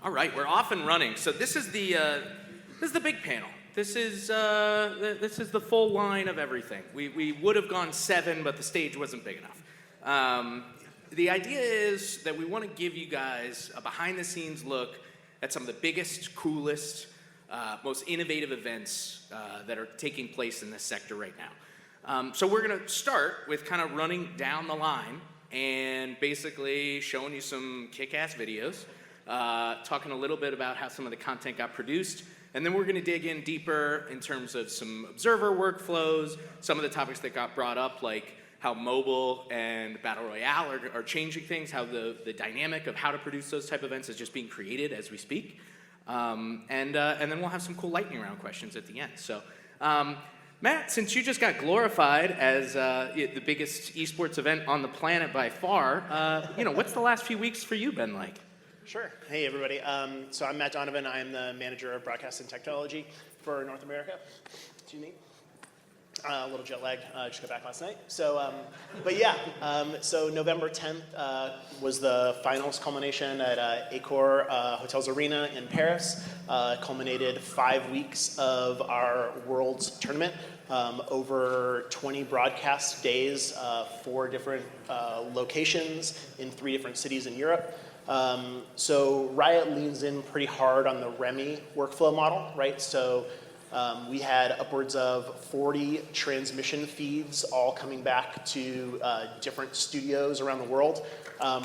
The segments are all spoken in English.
All right, we're off and running. So this is the big panel. This is the full line of everything. We would have gone 7, but the stage wasn't big enough. The idea is that we want to give you guys a behind-the-scenes look at some of the biggest, coolest, most innovative events that are taking place in this sector right now. So we're going to start with kind of running down the line and basically showing you some kick-ass videos, talking a little bit about how some of the content got produced, and then we're going to dig in deeper in terms of some observer workflows, some of the topics that got brought up, like how mobile and battle royale are changing things, how the dynamic of how to produce those type of events is just being created as we speak, and then we'll have some cool lightning round questions at the end. So. Matt, since you just got glorified as the biggest esports event on the planet by far, what's the last few weeks for you been like? Sure. Hey, everybody. So I'm Matt Donovan. I'm the manager of broadcast and technology for North America. Too neat. A little jet lag. Just got back last night. So, so November 10th was the finals culmination at Eicher Hotels Arena in Paris. Culminated 5 weeks of our Worlds tournament. Over 20 broadcast days, 4 different locations in 3 different cities in Europe. So Riot leans in pretty hard on the Remy workflow model, right? So we had upwards of 40 transmission feeds all coming back to different studios around the world.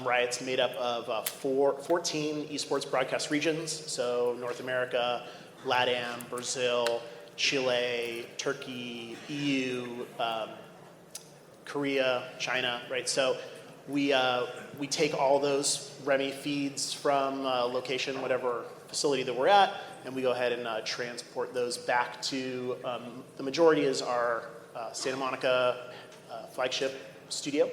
Riot's made up of 14 esports broadcast regions, so North America, LATAM, Brazil, Chile, Turkey, EU, Korea, China, right? So we take all those Remy feeds from location, whatever facility that we're at, and we go ahead and transport those back to, the majority is our Santa Monica flagship studio,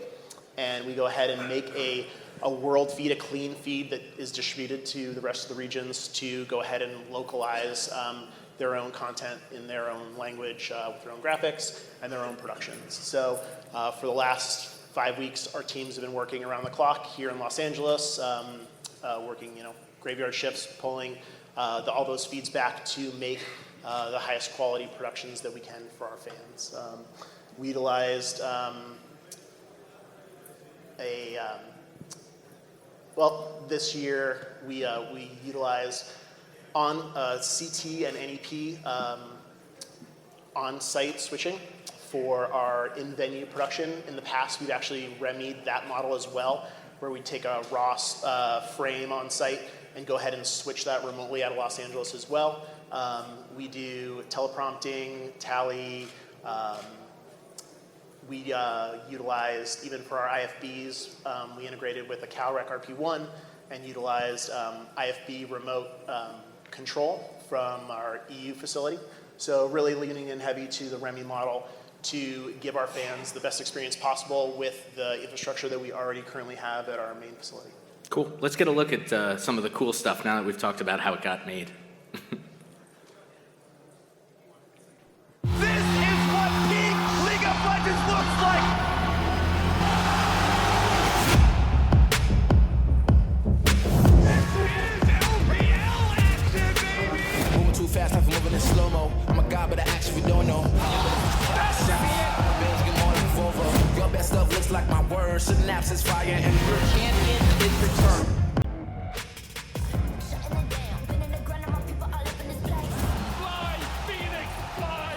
and we go ahead and make a world feed, a clean feed that is distributed to the rest of the regions to go ahead and localize their own content in their own language with their own graphics and their own productions. So for the last 5 weeks, our teams have been working around the clock here in Los Angeles, working graveyard shifts, pulling all those feeds back to make the highest quality productions that we can for our fans. We utilized this year we utilized on CT and NEP on-site switching for our in-venue production. In the past, we've actually remedied that model as well, where we take a raw frame on site and go ahead and switch that remotely out of Los Angeles as well. We do teleprompting, tally. We utilized, even for our IFBs, we integrated with a CalRec RP1 and utilized IFB remote control from our EU facility. So really leaning in heavy to the Remy model to give our fans the best experience possible with the infrastructure that we already currently have at our main facility. Cool. Let's get a look at some of the cool stuff now that we've talked about how it got made. This is what peak League of Legends looks like! Fast, I'm moving in slow-mo. I'm a god, but I actually don't know. Your best stuff looks like my words. Synapses fire and your champion is returned. Fly, Phoenix, fly!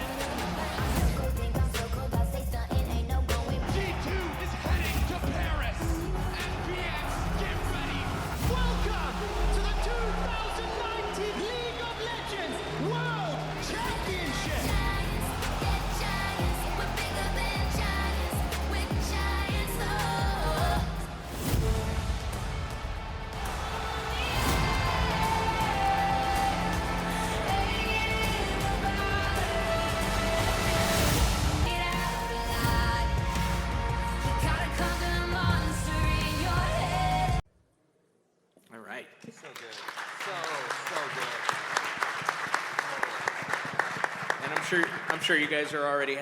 G2 is heading to Paris. FPX, get ready. Welcome to the 2019 League of Legends World Championship. All right. So good. So good. And I'm sure you guys are already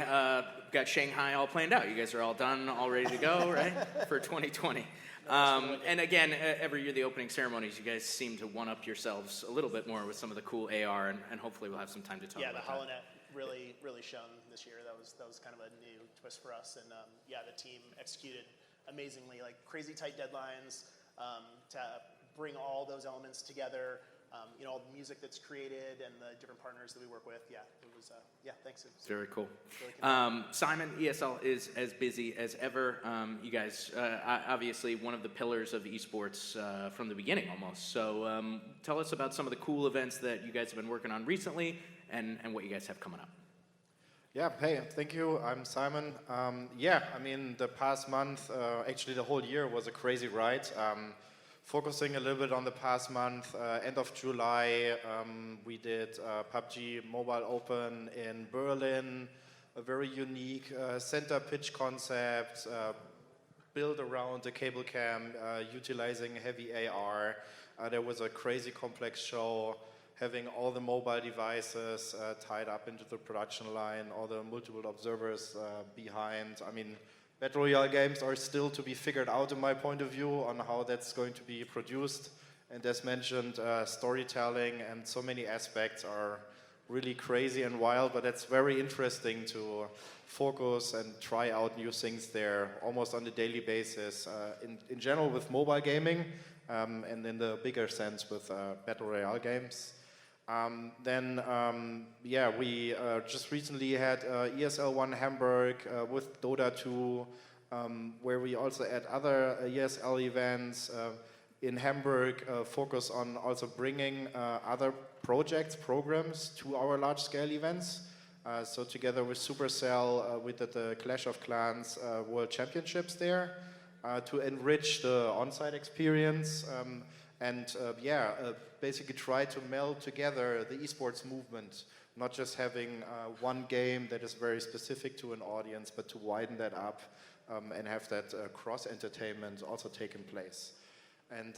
got Shanghai all planned out. You guys are all done, all ready to go, right? For 2020. And again, every year the opening ceremonies, you guys seem to one-up yourselves a little bit more with some of the cool AR, and hopefully we'll have some time to talk Yeah, the about that. HoloNet really shone this year. That was kind of a new twist for us, and yeah, the team executed amazingly, like crazy tight deadlines to bring all those elements together. You know, all the music that's created and the different partners that we work with. Yeah, it was. Yeah, thanks. It was Very cool. really Simon, ESL is as busy as ever. You guys, obviously, one of the pillars of esports from the beginning almost. So tell us about some of the cool events that you guys have been working on recently and what you guys have coming up. Yeah, hey, thank you. I'm Simon. Yeah, I mean, the past month, actually the whole year was a crazy ride. Focusing a little bit on the past month, end of July, we did PUBG Mobile Open in Berlin, a very unique center pitch concept, built around the cable cam, utilizing heavy AR. There was a crazy complex show, having all the mobile devices tied up into the production line, all the multiple observers behind. I mean, Battle Royale games are still to be figured out in my point of view on how that's going to be produced. And as mentioned, storytelling and so many aspects are really crazy and wild, but it's very interesting to focus and try out new things there almost on a daily basis. In general with mobile gaming, and in the bigger sense with Battle Royale games. Yeah, we just recently had ESL 1 Hamburg with Dota 2, where we also had other ESL events in Hamburg, focus on also bringing other projects, programs to our large-scale events. So together with Supercell, we did the Clash of Clans World Championships there to enrich the on-site experience. Basically try to meld together the esports movement, not just having one game that is very specific to an audience, but to widen that up and have that cross-entertainment also taking place. And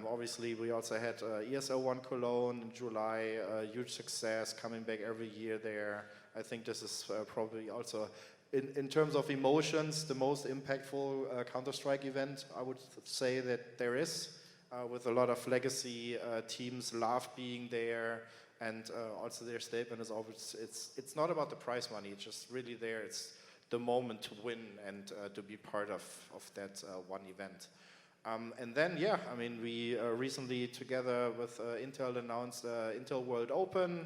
obviously we also had ESL 1 Cologne in July, huge success, coming back every year there. I think this is probably also, in terms of emotions, the most impactful Counter-Strike event, I would say that there is. With a lot of legacy teams love being there, and also their statement is always, it's not about the prize money, it's just really there, it's the moment to win and to be part of that one event. We recently together with Intel announced Intel World Open,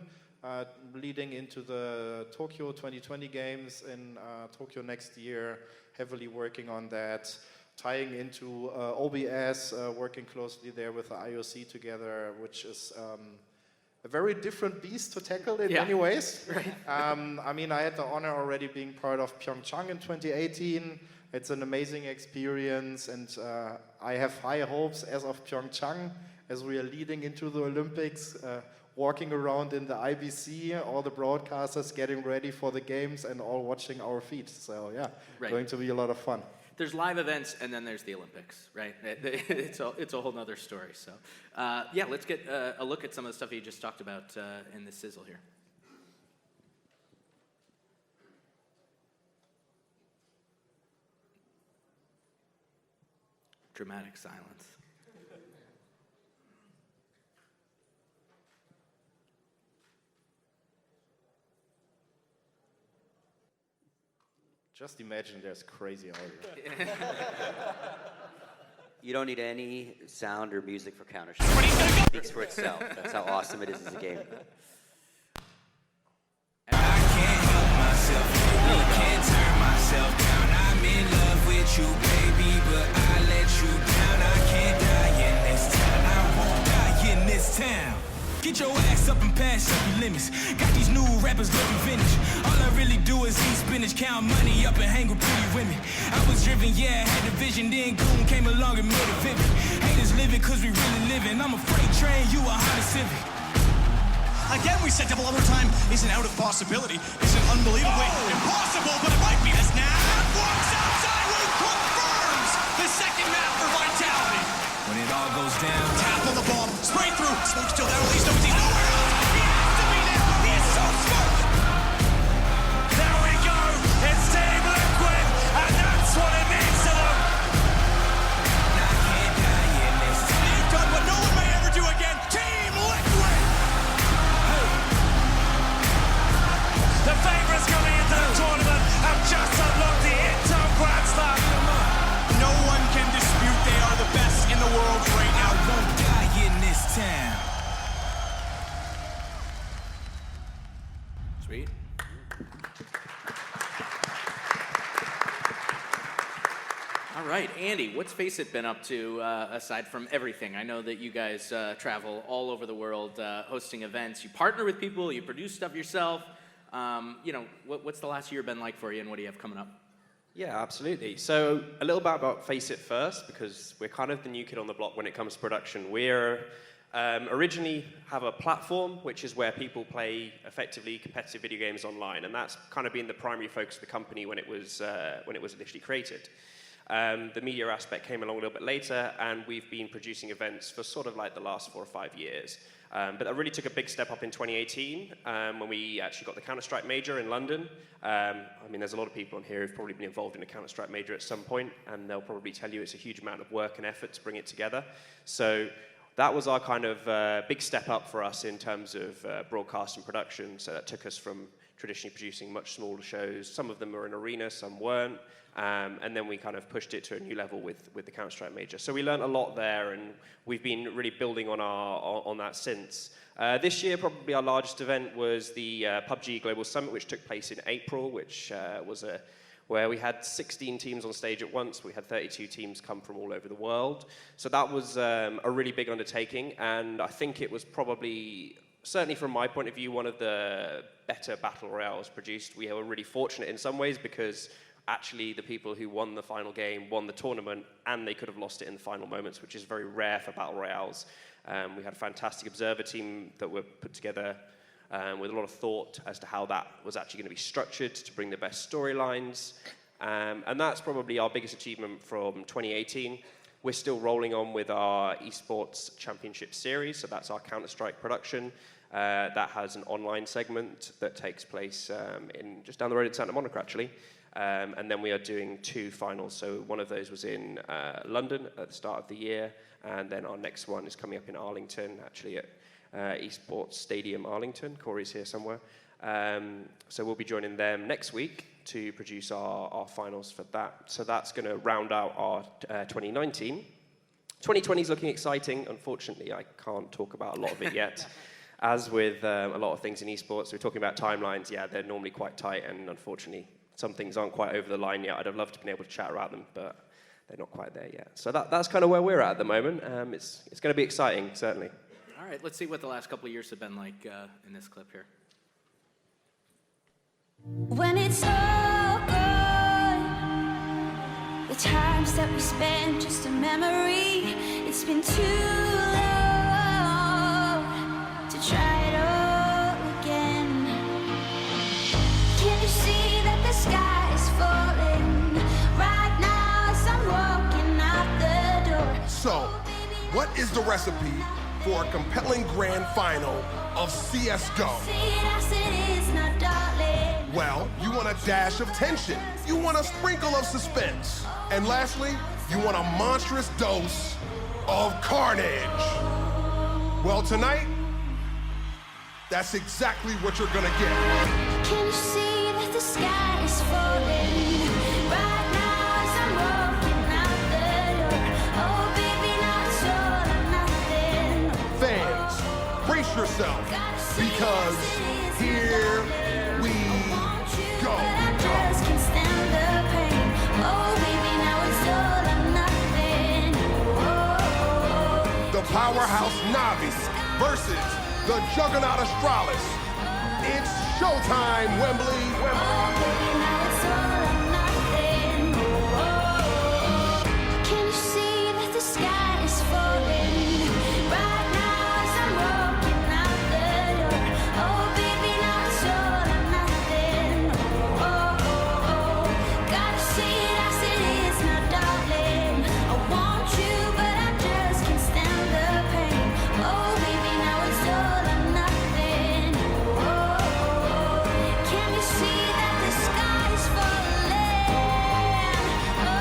leading into the Tokyo 2020 games in Tokyo next year, heavily working on that. Tying into OBS, working closely there with the IOC together, which is a very different beast to tackle in many ways. Right. I had the honor already being part of Pyeongchang in 2018. It's an amazing experience, and I have high hopes as of Pyeongchang, as we are leading into the Olympics, walking around in the IBC, all the broadcasters getting ready for the games and all watching our feet. So yeah, going to be a lot of fun. There's live events, and then there's the Olympics, right? It's a whole nother story. So, let's get a look at some of the stuff you just talked about in the sizzle here. Dramatic silence. Just imagine there's crazy audio. You don't need any sound or music for Counter-Strike. It speaks for itself. That's how awesome it is as a game. I can't help myself, really can't turn myself down. I'm in love with you, baby, but I let you down. I can't die in this town, I won't die in this town. Get your ass up and pass up your limits. Got these new rappers looking vintage. All I really do is eat spinach, count money up and hang with pretty women. I was driven, yeah, I had the vision, then Goon came along and made it vivid. Haters living cause we really living. I'm a freight train, you a Honda Civic. Again, we said double overtime isn't out of possibility. It's an unbelievably impossible, but it might be. As Nav walks outside, who confirms the second map for Vitality. When it all goes down, Tap on the bomb, spray through, smoke still down, he's nowhere else. He has to be there, he is so smart. There we go, it's Team Liquid, and that's what it means to them. Andy, what's FACEIT been up to aside from everything? I know that you guys travel all over the world hosting events. You partner with people, you produce stuff yourself. What's the last year been like for you, and what do you have coming up? Yeah, absolutely. So a little bit about FACEIT first, because we're kind of the new kid on the block when it comes to production. We're originally have a platform, which is where people play effectively competitive video games online, and that's kind of been the primary focus of the company when it was initially created. The media aspect came along a little bit later, and we've been producing events for sort of like the last 4 or 5 years. But that really took a big step up in 2018 when we actually got the Counter-Strike Major in London. There's a lot of people on here who've probably been involved in a Counter-Strike Major at some point, and they'll probably tell you it's a huge amount of work and effort to bring it together. So that was our kind of big step up for us in terms of broadcast and production. So that took us from traditionally producing much smaller shows. Some of them were in arena, some weren't. And then we kind of pushed it to a new level with the Counter-Strike Major. So we learned a lot there, and we've been really building on that since. This year, probably our largest event was the PUBG Global Summit, which took place in April, which was where we had 16 teams on stage at once. We had 32 teams come from all over the world. So that was a really big undertaking, and I think it was probably, certainly from my point of view, one of the better battle royales produced. We were really fortunate in some ways because actually the people who won the final game won the tournament, and they could have lost it in the final moments, which is very rare for battle royales. We had a fantastic observer team that were put together with a lot of thought as to how that was actually going to be structured to bring the best storylines. And that's probably our biggest achievement from 2018. We're still rolling on with our Esports Championship Series, so that's our Counter-Strike production. That has an online segment that takes place in just down the road in Santa Monica, actually. And then we are doing 2 finals. So one of those was in London at the start of the year, and then our next one is coming up in Arlington, actually at Esports Stadium Arlington. Corey's here somewhere. So we'll be joining them next week to produce our finals for that. So that's going to round out our 2019. 2020 is looking exciting. Unfortunately, I can't talk about a lot of it yet. As with a lot of things in esports, we're talking about timelines. Yeah, they're normally quite tight, and unfortunately, some things aren't quite over the line yet. I'd have loved to be able to chat about them, but they're not quite there yet. So that's kind of where we're at the moment. It's going to be exciting, certainly. All right, let's see what the last couple of years have been like in this clip here. When it's all gone, the times that we spent just a memory. It's been too long to try it all again. Can you see that the sky is falling right now as I'm walking out the door? So, what is the recipe for a compelling grand final of CSGO? Well, you want a dash of tension. You want a sprinkle of suspense. And lastly, you want a monstrous dose of carnage. Well, tonight, that's exactly what you're gonna get. Can you see that the sky is falling right now as I'm walking out the door? Oh, baby, now it's all or nothing. Fans, brace yourself, because here we go. But I just can't stand the pain. Oh, baby, now it's all or nothing. Oh, The powerhouse Navi versus the juggernaut Astralis. It's showtime, Wembley. baby, now it's all or nothing. Oh, can you see that the sky is falling right now as I'm walking out the door? Oh, baby, now it's all or nothing. Oh, gotta see it as it is now, darling. I want you, but I just can't stand the pain. Oh, baby, now it's all or nothing. Oh, can you see that the sky is falling? Oh,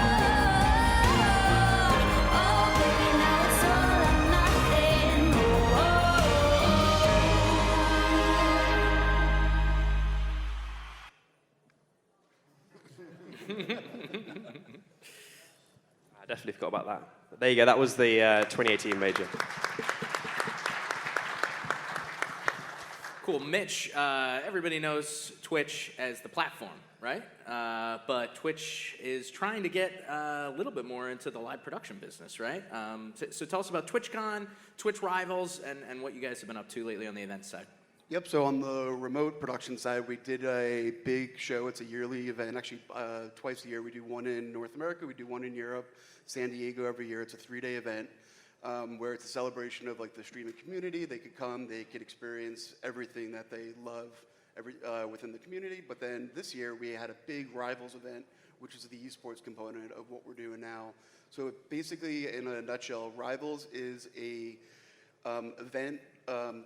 baby, now it's all or nothing. I definitely forgot about that. But there you go. That was the 2018 major. Cool, Mitch, everybody knows Twitch as the platform. right? But Twitch is trying to get a little bit more into the live production business, right? So tell us about TwitchCon, Twitch Rivals, and what you guys have been up to lately on the event side. Yep, so on the remote production side, we did a big show. It's a yearly event, actually twice a year. We do one in North America, we do one in Europe, San Diego every year. It's a 3-day event where it's a celebration of like the streaming community. They could come, they could experience everything that they love within the community. But then this year we had a big Rivals event, which is the esports component of what we're doing now. So basically, in a nutshell, Rivals is a event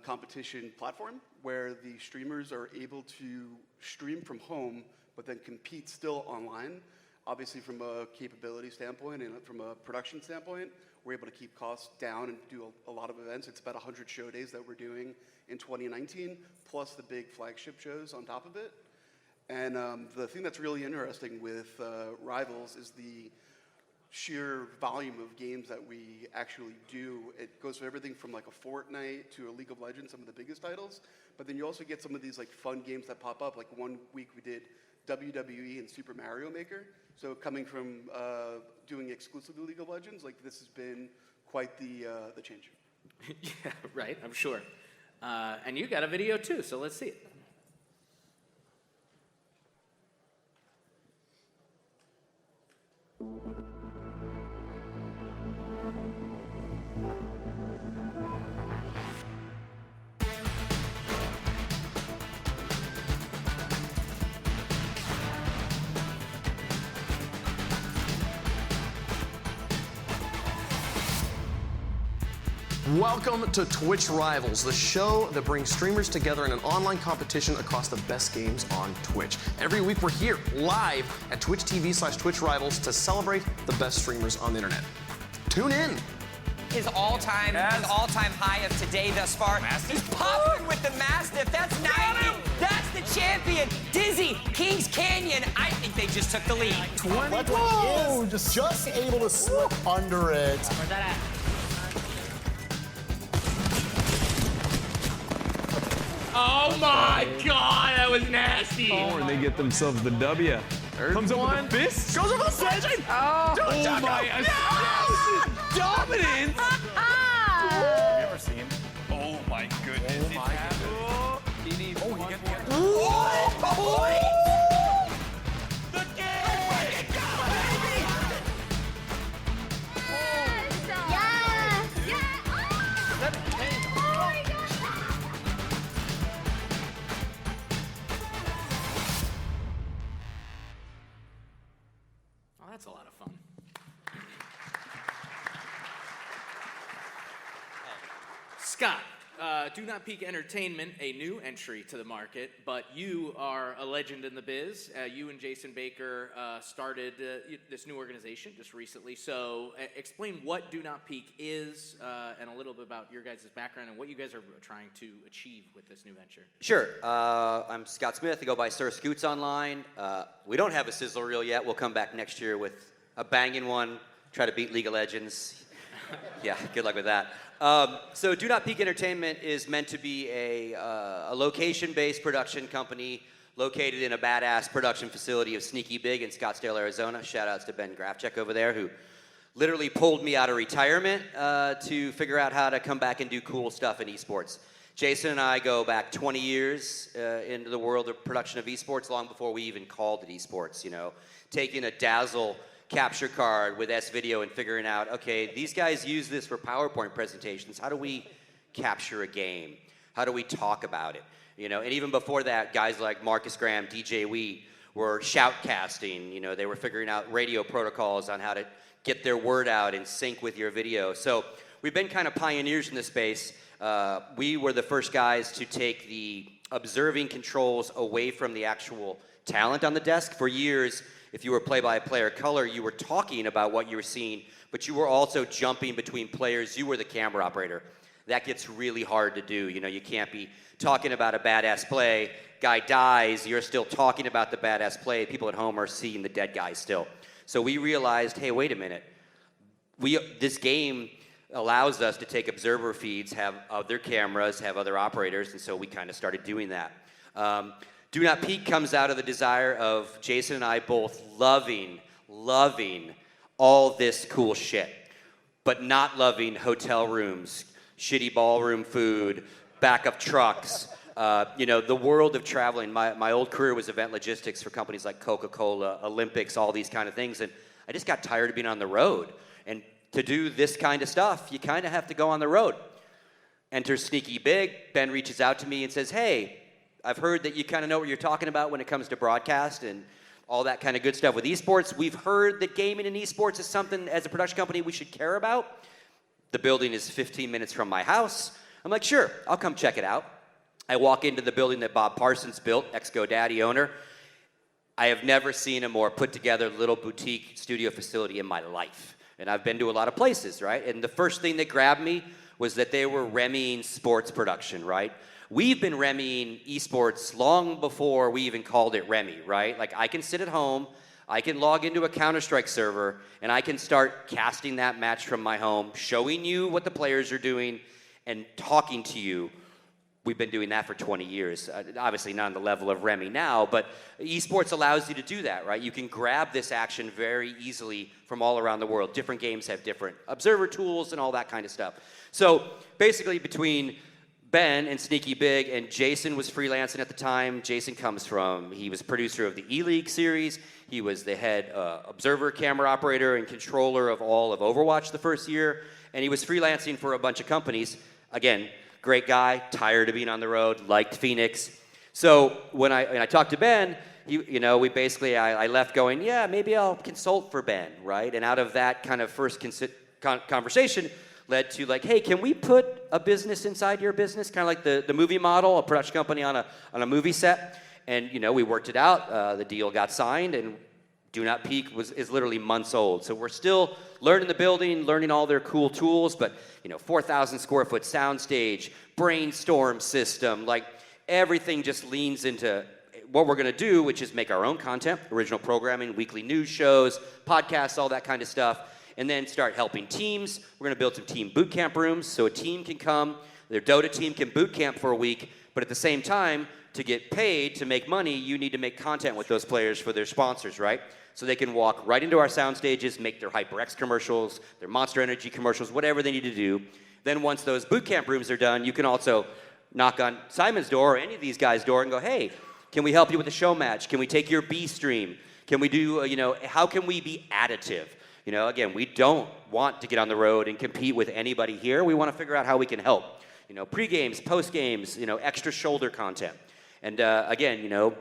competition platform where the streamers are able to stream from home, but then compete still online. Obviously, from a capability standpoint and from a production standpoint, we're able to keep costs down and do a lot of events. It's about 100 show days that we're doing in 2019, plus the big flagship shows on top of it. And the thing that's really interesting with Rivals is the sheer volume of games that we actually do. It goes from everything from like a Fortnite to a League of Legends, some of the biggest titles, but then you also get some of these like fun games that pop up. Like one week we did WWE and Super Mario Maker. So coming from doing exclusively League of Legends, like this has been quite the change. Yeah, right, I'm sure. And you got a video too, so let's see it. Welcome to Twitch Rivals, the show that brings streamers together in an online competition across the best games on Twitch. Every week we're here live at Twitch TV/Twitch Rivals to celebrate the best streamers on the internet. Tune in. His all-time high of today thus far. He's popping with the Mastiff. That's 90. That's the champion. Dizzy, Kings Canyon. I think they just took the lead. 20. Whoa, just able to slip under it. Where's that at? Oh my God, that was nasty. Oh, and they get themselves the W. Comes up with a fist. Goes over the legend. Oh my dominance. Have you ever seen? Oh my goodness. Oh my goodness. He needs one more. Oh, boy! The game! Baby! Oh, that's a lot of fun. Scott, Do Not Peak Entertainment, a new entry to the market, but you are a legend in the biz. You and Jason Baker started this new organization just recently. So explain what Do Not Peak is and a little bit about your guys' background and what you guys are trying to achieve with this new venture. Sure. I'm Scott Smith. I go by Sir Scoots online. We don't have a sizzle reel yet. We'll come back next year with a banging one, try to beat League of Legends. Yeah, good luck with that. So Do Not Peak Entertainment is meant to be a location-based production company located in a badass production facility of Sneaky Big in Scottsdale, Arizona. Shout-outs to Ben Grafchek over there, who literally pulled me out of retirement to figure out how to come back and do cool stuff in esports. Jason and I go back 20 years into the world of production of esports, long before we even called it esports, you know. Taking a Dazzle capture card with S-Video and figuring out, okay, these guys use this for PowerPoint presentations. How do we capture a game? How do we talk about it? You know, and even before that, guys like Marcus Graham, DJ Wheat were shoutcasting. You know, they were figuring out radio protocols on how to get their word out and sync with your video. So we've been kind of pioneers in this space. We were the first guys to take the observing controls away from the actual talent on the desk. For years, if you were play-by-player color, you were talking about what you were seeing, but you were also jumping between players. You were the camera operator. That gets really hard to do. You know, you can't be talking about a badass play. Guy dies, you're still talking about the badass play. People at home are seeing the dead guy still. So we realized, hey, wait a minute. This game allows us to take observer feeds, have other cameras, have other operators, and so we kind of started doing that. Do Not Peak comes out of the desire of Jason and I both loving all this cool shit, but not loving hotel rooms, shitty ballroom food, backup trucks, the world of traveling. My old career was event logistics for companies like Coca-Cola, Olympics, all these kind of things, and I just got tired of being on the road. And to do this kind of stuff, you kind of have to go on the road. Enter Sneaky Big. Ben reaches out to me and says, hey, I've heard that you kind of know what you're talking about when it comes to broadcast and all that kind of good stuff with esports. We've heard that gaming and esports is something, as a production company, we should care about. The building is 15 minutes from my house. I'm like, sure, I'll come check it out. I walk into the building that Bob Parsons built, ex-GoDaddy owner. I have never seen a more put-together little boutique studio facility in my life. And I've been to a lot of places, right? And the first thing that grabbed me was that they were Remying sports production, right? We've been Remying esports long before we even called it Remy, right? Like, I can sit at home, I can log into a Counter-Strike server, and I can start casting that match from my home, showing you what the players are doing, and talking to you. We've been doing that for 20 years. Obviously not on the level of Remy now, but esports allows you to do that, right? You can grab this action very easily from all around the world. Different games have different observer tools and all that kind of stuff. So basically between Ben and Sneaky Big, and Jason was freelancing at the time. Jason he was producer of the E-League series. He was the head observer, camera operator, and controller of all of Overwatch the first year. And he was freelancing for a bunch of companies. Again, great guy, tired of being on the road, liked Phoenix. So when I talked to Ben, I left going, yeah, maybe I'll consult for Ben, right? And out of that kind of first conversation led to like, hey, can we put a business inside your business? Kind of like the movie model, a production company on a movie set. And, we worked it out. The deal got signed, and Do Not Peak is literally months old. So we're still learning the building, learning all their cool tools, but 4,000 square foot soundstage, brainstorm system, like everything just leans into what we're gonna do, which is make our own content, original programming, weekly news shows, podcasts, all that kind of stuff, and then start helping teams. We're gonna build some team boot camp rooms so a team can come, their Dota team can boot camp for a week, but at the same time, to get paid, to make money, you need to make content with those players for their sponsors, right? So they can walk right into our sound stages, make their HyperX commercials, their Monster Energy commercials, whatever they need to do. Then once those boot camp rooms are done, you can also knock on Simon's door or any of these guys' door and go, hey, can we help you with a show match? Can we take your B stream? Can we do, how can we be additive? Again, we don't want to get on the road and compete with anybody here. We want to figure out how we can help. Pre-games, post-games, extra shoulder content. And again,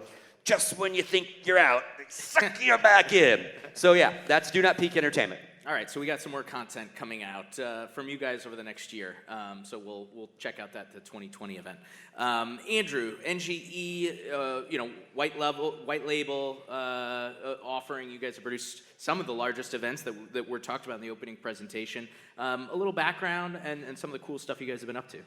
just when you think you're out, they suck you back in. So yeah, that's Do Not Peak Entertainment. All right, so we got some more content coming out from you guys over the next year. So we'll check out the 2020 event. Andrew, NGE, white label offering. You guys have produced some of the largest events that were talked about in the opening presentation. A little background and some of the cool stuff you guys have been up to.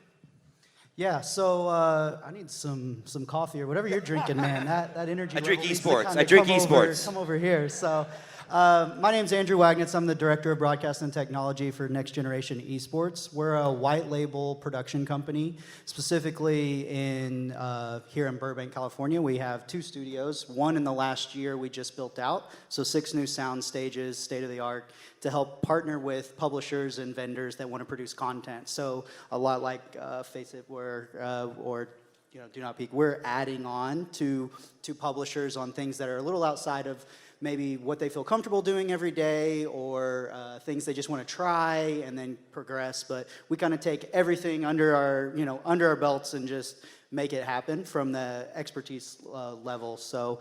Yeah, so I need some coffee or whatever you're drinking, man. That energy. I drink level needs to esports. kinda I drink come esports. Come over here. So, my name's Andrew Wagnitz. I'm the director of broadcast and technology for Next Generation Esports. We're a white label production company, specifically here in Burbank, California. We have 2 studios. One in the last year we just built out, so 6 new sound stages, state of the art, to help partner with publishers and vendors that want to produce content. So a lot like FACEIT or Do Not Peak, we're adding on to publishers on things that are a little outside of maybe what they feel comfortable doing every day, or things they just want to try and then progress. But we kind of take everything under our belts and just make it happen from the expertise level. So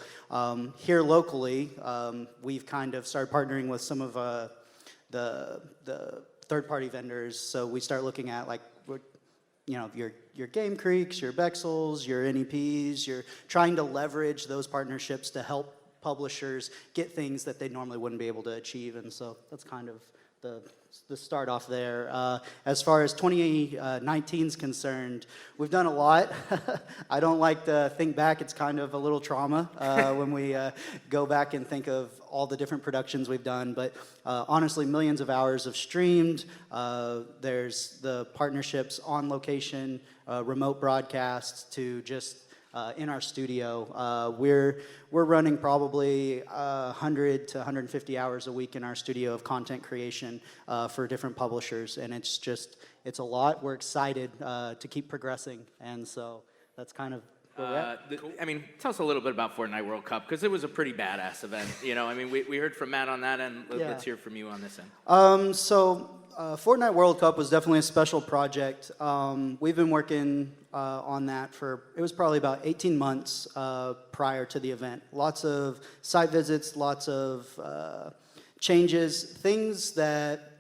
here locally, we've kind of started partnering with some of the third-party vendors. So we start looking at your Game Creeks, your Bexels, your NEPs. You're trying to leverage those partnerships to help publishers get things that they normally wouldn't be able to achieve. And so that's kind of the start off there. As far as 2019 is concerned, we've done a lot. I don't like to think back. It's kind of a little trauma when we go back and think of all the different productions we've done. But honestly, millions of hours of streamed. There's the partnerships on location, remote broadcasts, to just in our studio. We're running probably 100 to 150 hours a week in our studio of content creation for different publishers, and it's a lot. We're excited to keep progressing, and so that's kind of where we're at. I mean, tell us a little bit about Fortnite World Cup, because it was a pretty badass event. You know, I mean, we heard from Matt on that end. Let's hear from you on this end. Fortnite World Cup was definitely a special project. We've been working on that it was probably about 18 months prior to the event. Lots of site visits, lots of changes, things that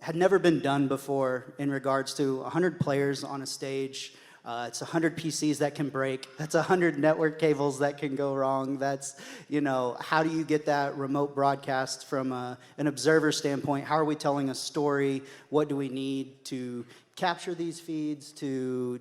had never been done before in regards to 100 players on a stage. It's 100 PCs that can break. That's 100 network cables that can go wrong. That's, how do you get that remote broadcast from an observer standpoint? How are we telling a story? What do we need to capture these feeds, to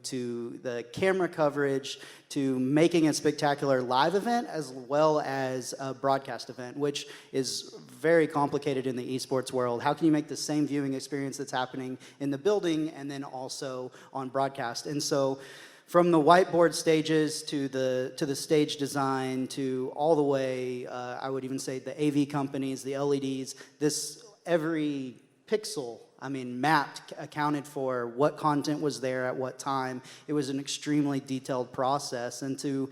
the camera coverage, to making a spectacular live event as well as a broadcast event, which is very complicated in the esports world. How can you make the same viewing experience that's happening in the building and then also on broadcast? And so from the whiteboard stages to the stage design to all the way, I would even say the AV companies, the LEDs, every pixel, mapped, accounted for what content was there at what time. It was an extremely detailed process, and to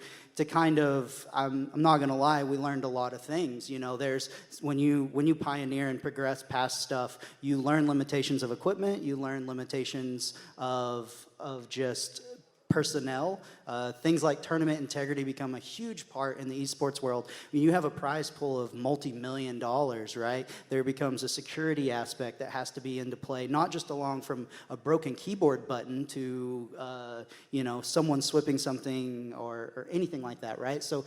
kind of, I'm not gonna lie, we learned a lot of things. There's when you pioneer and progress past stuff, you learn limitations of equipment, you learn limitations of just personnel. Things like tournament integrity become a huge part in the esports world. When you have a prize pool of multi-million dollars, right? There becomes a security aspect that has to be into play, not just along from a broken keyboard button to someone swipping something or anything like that, right? So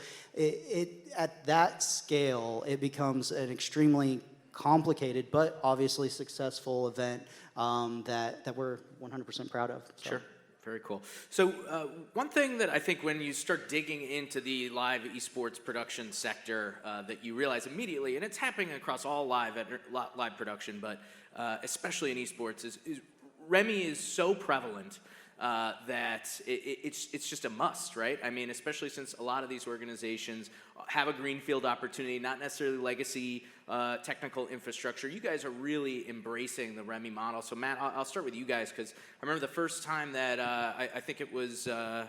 at that scale, it becomes an extremely complicated but obviously successful event that we're 100% proud of. So. Sure. Very cool. So one thing that I think when you start digging into the live esports production sector that you realize immediately, and it's happening across all live production, but especially in esports, is Remy is so prevalent that it's just a must, right? I mean, especially since a lot of these organizations have a greenfield opportunity, not necessarily legacy technical infrastructure. You guys are really embracing the Remy model. So Matt, I'll start with you guys, because I remember the first time that I think it was a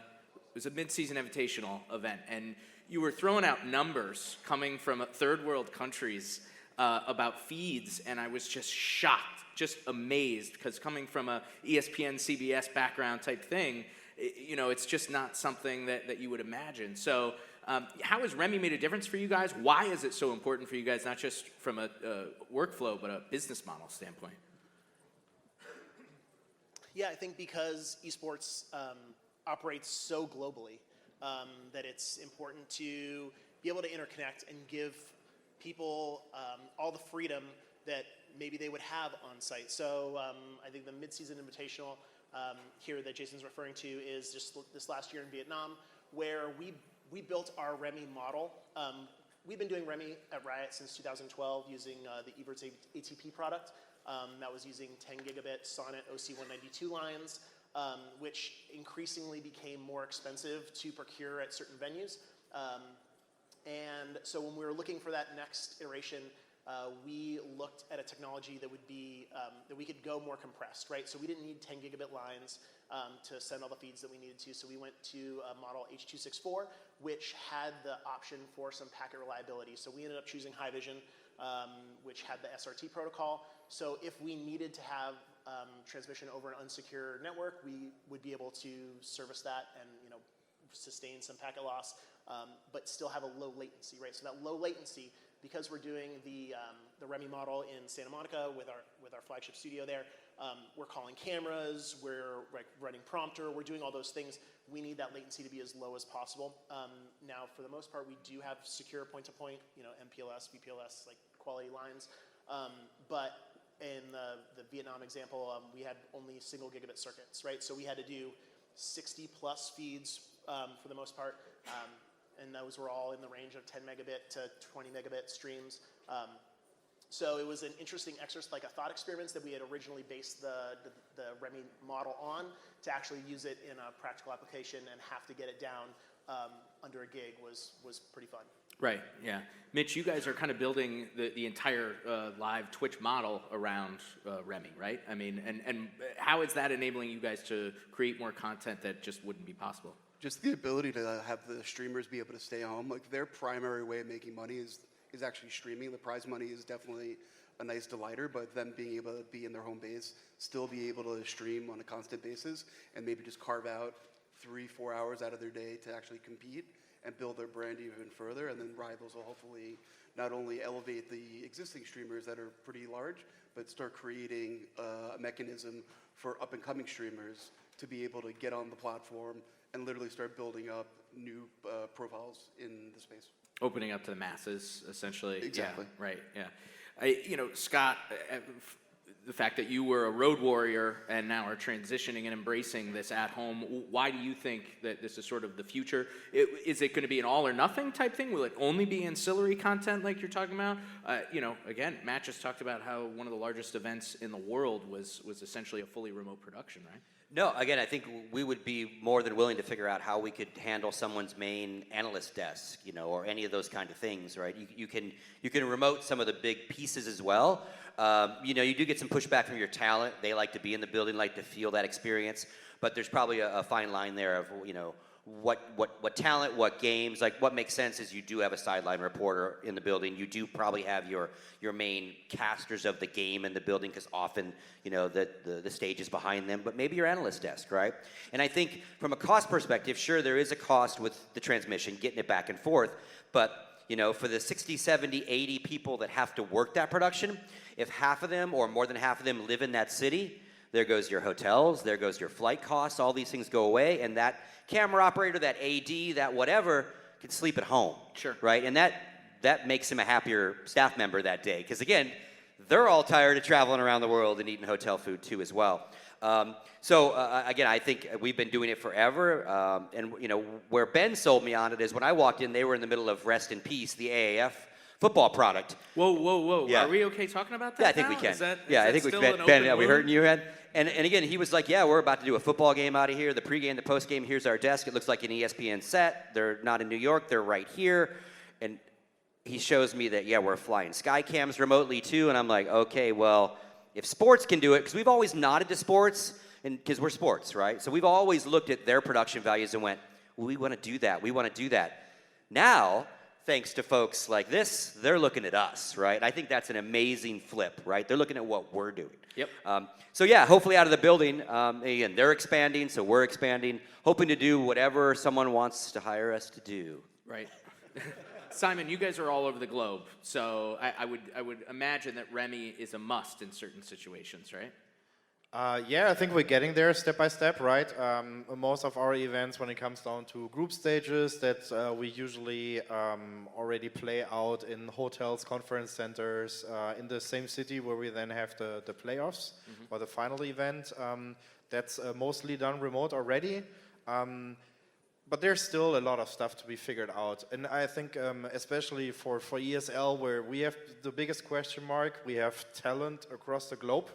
mid-season invitational event, and you were throwing out numbers coming from third world countries about feeds, and I was just shocked, just amazed, because coming from a ESPN, CBS background type thing, it's just not something that you would imagine. So how has Remy made a difference for you guys? Why is it so important for you guys, not just from a workflow, but a business model standpoint? Yeah, I think because esports operates so globally that it's important to be able to interconnect and give people all the freedom that maybe they would have on site. So I think the mid-season invitational here that Jason's referring to is just this last year in Vietnam, where we built our Remy model. We've been doing Remy at Riot since 2012 using the Evertz ATP product. That was using 10 gigabit Sonnet OC192 lines, which increasingly became more expensive to procure at certain venues. And so when we were looking for that next iteration, we looked at a technology that would be that we could go more compressed, right? So we didn't need 10 gigabit lines to send all the feeds that we needed to. So we went to a model H.264, which had the option for some packet reliability. So we ended up choosing Haivision, which had the SRT protocol. So if we needed to have transmission over an unsecure network, we would be able to service that and sustain some packet loss, but still have a low latency, right? So that low latency, because we're doing the Remy model in Santa Monica with our flagship studio there, we're calling cameras, we're running prompter, we're doing all those things. We need that latency to be as low as possible. Now, for the most part, we do have secure point-to-point, MPLS, VPLS, quality lines. But in the Vietnam example, we had only single gigabit circuits, right? So we had to do 60 plus feeds for the most part. And those were all in the range of 10 megabit to 20 megabit streams. So it was an interesting exercise, like a thought experiment that we had originally based the Remy model on, to actually use it in a practical application and have to get it down under a gig was pretty fun. Right, yeah. Mitch, you guys are kind of building the entire live Twitch model around Remy, right? I mean, and how is that enabling you guys to create more content that just wouldn't be possible? Just the ability to have the streamers be able to stay home. Like, their primary way of making money is actually streaming. The prize money is definitely a nice delighter, but them being able to be in their home base, still be able to stream on a constant basis, and maybe just carve out 3-4 hours out of their day to actually compete and build their brand even further. And then Rivals will hopefully not only elevate the existing streamers that are pretty large, but start creating a mechanism for up-and-coming streamers to be able to get on the platform and literally start building up new profiles in the space. Opening up to the masses, essentially. Exactly. Yeah, right, yeah. Scott, the fact that you were a road warrior and now are transitioning and embracing this at home, why do you think that this is sort of the future? Is it going to be an all or nothing type thing? Will it only be ancillary content like you're talking about? Again, Matt just talked about how one of the largest events in the world was essentially a fully remote production, right? No, again, I think we would be more than willing to figure out how we could handle someone's main analyst desk, or any of those kind of things, right? You can remote some of the big pieces as well. You do get some pushback from your talent. They like to be in the building, like to feel that experience. But there's probably a fine line there of, what talent, what games, like what makes sense is you do have a sideline reporter in the building. You do probably have your main casters of the game in the building, because often, the stage is behind them, but maybe your analyst desk, right? And I think from a cost perspective, sure, there is a cost with the transmission, getting it back and forth, but for the 60, 70, 80 people that have to work that production, if half of them or more than half of them live in that city, there goes your hotels, there goes your flight costs, all these things go away, and that camera operator, that AD, that whatever, can sleep at home. Sure. Right? And that makes him a happier staff member that day, because again, they're all tired of traveling around the world and eating hotel food too as well. Again, I think we've been doing it forever, and where Ben sold me on it is when I walked in, they were in the middle of Rest in Peace, the AAF football product. Whoa. Yeah. Are we okay talking about that Yeah, I think now? we can. Is that I think we still can. an Ben, open are we wound? hurting you, Ed? And again, he was like, yeah, we're about to do a football game out of here. The pregame, the postgame, here's our desk. It looks like an ESPN set. They're not in New York. They're right here. And he shows me that, we're flying sky cams remotely too. And I'm like, okay, well, if sports can do it, because we've always nodded to sports, because we're sports, right? So we've always looked at their production values and went, well, we want to do that. We want to do that. Now, thanks to folks like this, they're looking at us, right? And I think that's an amazing flip, right? They're looking at what we're doing. Yep. Hopefully out of the building, again, they're expanding, so we're expanding, hoping to do whatever someone wants to hire us to do. Right. Simon, you guys are all over the globe, so I would imagine that Remy is a must in certain situations, right? I think we're getting there step by step, right? Most of our events, when it comes down to group stages, that we usually already play out in hotels, conference centers, in the same city where we then have the playoffs or the final event. That's mostly done remote already. But there's still a lot of stuff to be figured out. And I think especially for ESL, where we have the biggest question mark, we have talent across the globe.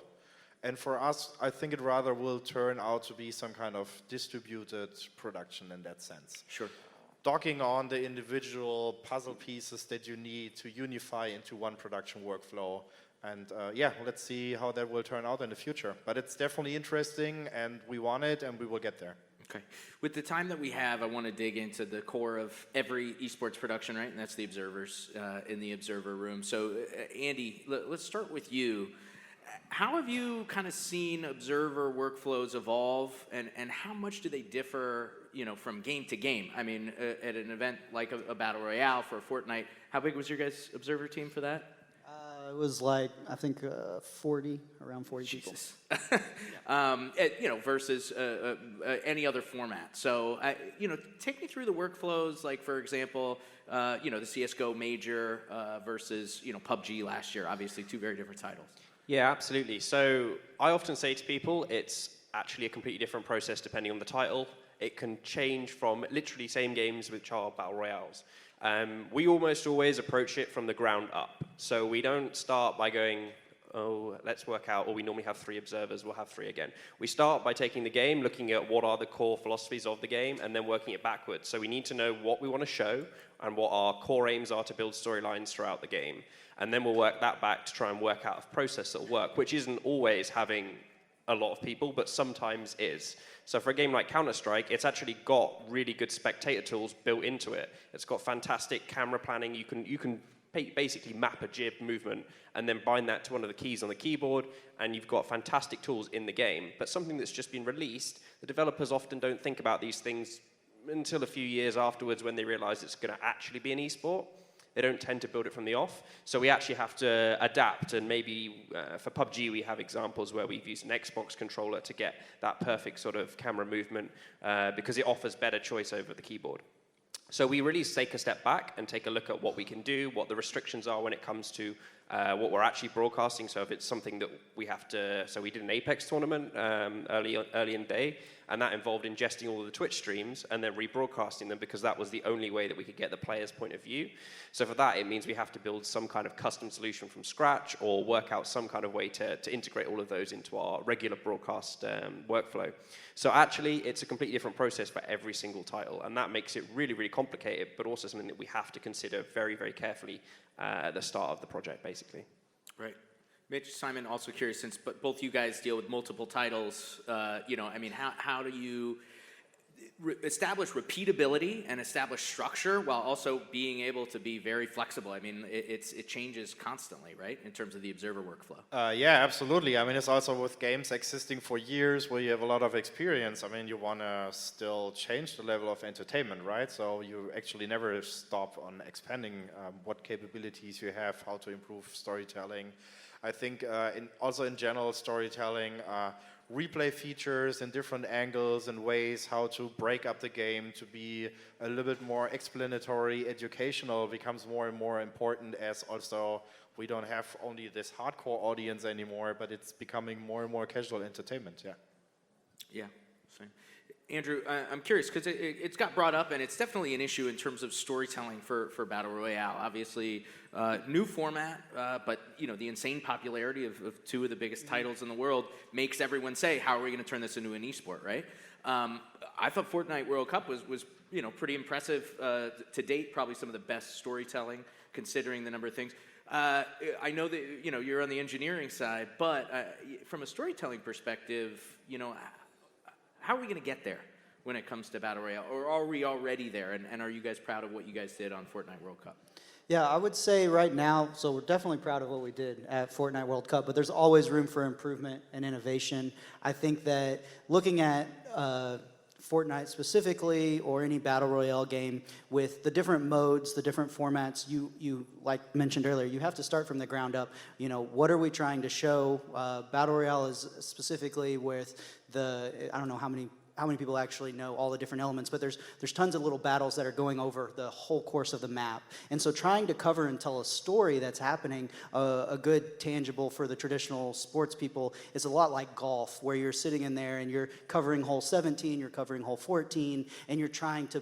And for us, I think it rather will turn out to be some kind of distributed production in that sense. Sure. Docking on the individual puzzle pieces that you need to unify into one production workflow. And let's see how that will turn out in the future. But it's definitely interesting, and we want it, and we will get there. Okay. With the time that we have, I want to dig into the core of every esports production, right? And that's the observers in the observer room. So, Andy, let's start with you. How have you kind of seen observer workflows evolve, and how much do they differ, from game to game? I mean, at an event like a Battle Royale for a Fortnite, how big was your guys' observer team for that? It was like, I think, around 40 people. Versus any other format. So, take me through the workflows, like, for example, the CSGO Major versus, PUBG last year, obviously two very different titles. Yeah, absolutely. So I often say to people, it's actually a completely different process depending on the title. It can change from literally same games which are battle royales. We almost always approach it from the ground up. So we don't start by going, oh, let's work out, or we normally have 3 observers, we'll have 3 again. We start by taking the game, looking at what are the core philosophies of the game, and then working it backwards. So we need to know what we want to show and what our core aims are to build storylines throughout the game. And then we'll work that back to try and work out a process that will work, which isn't always having a lot of people, but sometimes is. So for a game like Counter-Strike, it's actually got really good spectator tools built into it. It's got fantastic camera planning. You can basically map a jib movement and then bind that to one of the keys on the keyboard, and you've got fantastic tools in the game. But something that's just been released, the developers often don't think about these things until a few years afterwards when they realize it's going to actually be an esport. They don't tend to build it from the off. So we actually have to adapt, and maybe for PUBG we have examples where we've used an Xbox controller to get that perfect sort of camera movement because it offers better choice over the keyboard. So we really take a step back and take a look at what we can do, what the restrictions are when it comes to what we're actually broadcasting. So if it's something that we have to, so we did an Apex tournament early in the day, and that involved ingesting all of the Twitch streams and then rebroadcasting them because that was the only way that we could get the player's point of view. So for that, it means we have to build some kind of custom solution from scratch or work out some kind of way to integrate all of those into our regular broadcast workflow. So actually, it's a completely different process for every single title, and that makes it really, really complicated, but also something that we have to consider very, very carefully at the start of the project, basically. Right. Mitch, Simon, also curious, since both you guys deal with multiple titles, how do you establish repeatability and establish structure while also being able to be very flexible? I mean, it changes constantly, right, in terms of the observer workflow? Yeah, absolutely. I mean, it's also with games existing for years where you have a lot of experience. I mean, you want to still change the level of entertainment, right? So you actually never stop on expanding what capabilities you have, how to improve storytelling. I think also in general storytelling, replay features in different angles and ways how to break up the game to be a little bit more explanatory, educational becomes more and more important, as also we don't have only this hardcore audience anymore, but it's becoming more and more casual entertainment, yeah. Yeah, same. Andrew, I'm curious, because it's got brought up, and it's definitely an issue in terms of storytelling for Battle Royale. Obviously, new format, but the insane popularity of 2 of the biggest titles in the world makes everyone say, how are we going to turn this into an esport, right? I thought Fortnite World Cup was pretty impressive to date, probably some of the best storytelling, considering the number of things. I know that you're on the engineering side, but from a storytelling perspective, how are we going to get there when it comes to Battle Royale? Or are we already there? And are you guys proud of what you guys did on Fortnite World Cup? Yeah, I would say right now, so we're definitely proud of what we did at Fortnite World Cup, but there's always room for improvement and innovation. I think that looking at Fortnite specifically, or any Battle Royale game, with the different modes, the different formats, you like mentioned earlier, you have to start from the ground up. What are we trying to show? Battle Royale is specifically with I don't know how many people actually know all the different elements, but there's tons of little battles that are going over the whole course of the map. And so trying to cover and tell a story that's happening, a good tangible for the traditional sports people, is a lot like golf, where you're sitting in there and you're covering hole 17, you're covering hole 14, and you're trying to